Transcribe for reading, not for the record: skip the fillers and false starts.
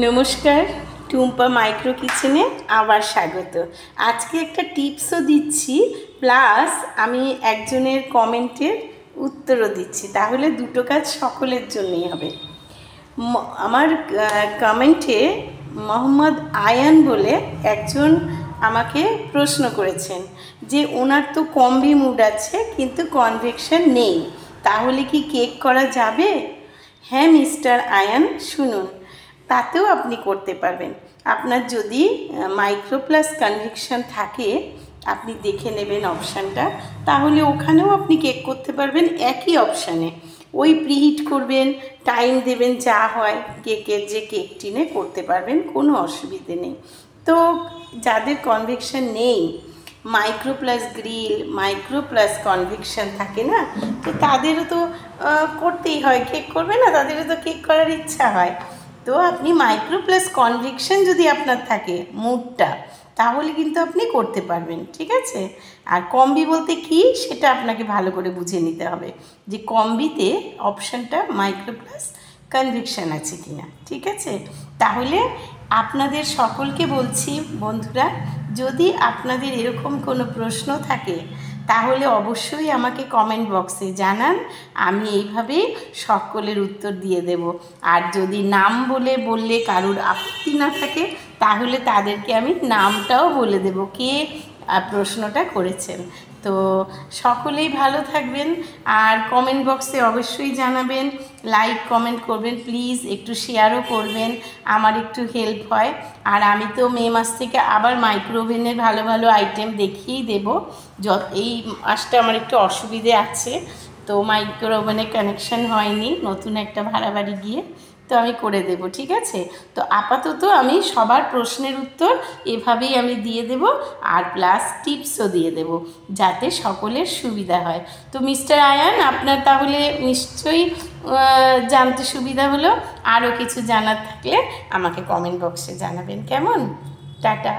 নমস্কার, টুম্পা মাইক্রো কিচেনে আবার স্বাগত। আজকে একটা টিপসও দিচ্ছি, প্লাস আমি একজনের কমেন্টের উত্তরও দিচ্ছি। তাহলে দুটো কাজ সকলের জন্যই হবে। আমার কমেন্টে মোহাম্মদ আয়ান বলে একজন আমাকে প্রশ্ন করেছেন যে ওনার তো কম্বি মুড আছে কিন্তু কনভেকশন নেই, তাহলে কি কেক করা যাবে? হ্যাঁ মিস্টার আয়ান, শুনুন, তাতেও আপনি করতে পারবেন। আপনার যদি মাইক্রো প্লাস কনভেকশন থাকে, আপনি দেখে নেবেন অপশানটা, তাহলে ওখানেও আপনি কেক করতে পারবেন একই অপশানে। ওই প্রিহিট করবেন, টাইম দেবেন, যা হয় কেকের যে কেক টিনে করতে পারবেন, কোনো অসুবিধে নেই। তো যাদের কনভেকশন নেই, micro plus grill, micro plus convection থাকে না, তো তাদেরও তো করতেই হয়, কেক করবে না, তাদেরও তো কেক করার ইচ্ছা হয়। তো আপনি মাইক্রো প্লাস কনভেকশন যদি আপনার থাকে মুডটা, তাহলে কিন্তু আপনি করতে পারবেন, ঠিক আছে? আর কম্বি বলতে কি সেটা আপনাকে ভালো করে বুঝে নিতে হবে যে কম্বিতে অপশানটা মাইক্রো প্লাস কনভেকশন আছে কিনা, ঠিক আছে? তাহলে আপনাদের সকলকে বলছি বন্ধুরা, যদি আপনাদের এরকম কোনো প্রশ্ন থাকে তাহলে অবশ্যই আমাকে কমেন্ট বক্সে জানান, আমি এইভাবেই সকলের উত্তর দিয়ে দেব। আর যদি নাম বললে কারোর আপত্তি না থাকে, তাহলে তাদেরকে আমি নামটাও বলে দেব কে প্রশ্নটা করেছেন। তো সকলেই ভালো থাকবেন, আর কমেন্ট বক্সে অবশ্যই জানাবেন, লাইক কমেন্ট করবেন, প্লিজ একটু শেয়ারও করবেন, আমার একটু হেল্প হয়। আর আমি তো মে মাস থেকে আবার মাইক্রোওভেনের ভালো ভালো আইটেম দেখিয়েই দেবো। এই মাসটা আমার একটু অসুবিধে আছে, তো মাইক্রোওভেনে কানেকশান হয়নি, নতুন একটা ভাড়া বাড়ি গিয়ে, তো আমি করে দেব, ঠিক আছে? তো আপাতত আমি সবার প্রশ্নের উত্তর এভাবেই আমি দিয়ে দেব, আর প্লাস টিপসও দিয়ে দেব, যাতে সকলের সুবিধা হয়। তো মিস্টার আয়ান, আপনার তাহলে নিশ্চয়ই জানতে সুবিধা হলো। আরও কিছু জানার থাকলে আমাকে কমেন্ট বক্সে জানাবেন, কেমন? টাটা।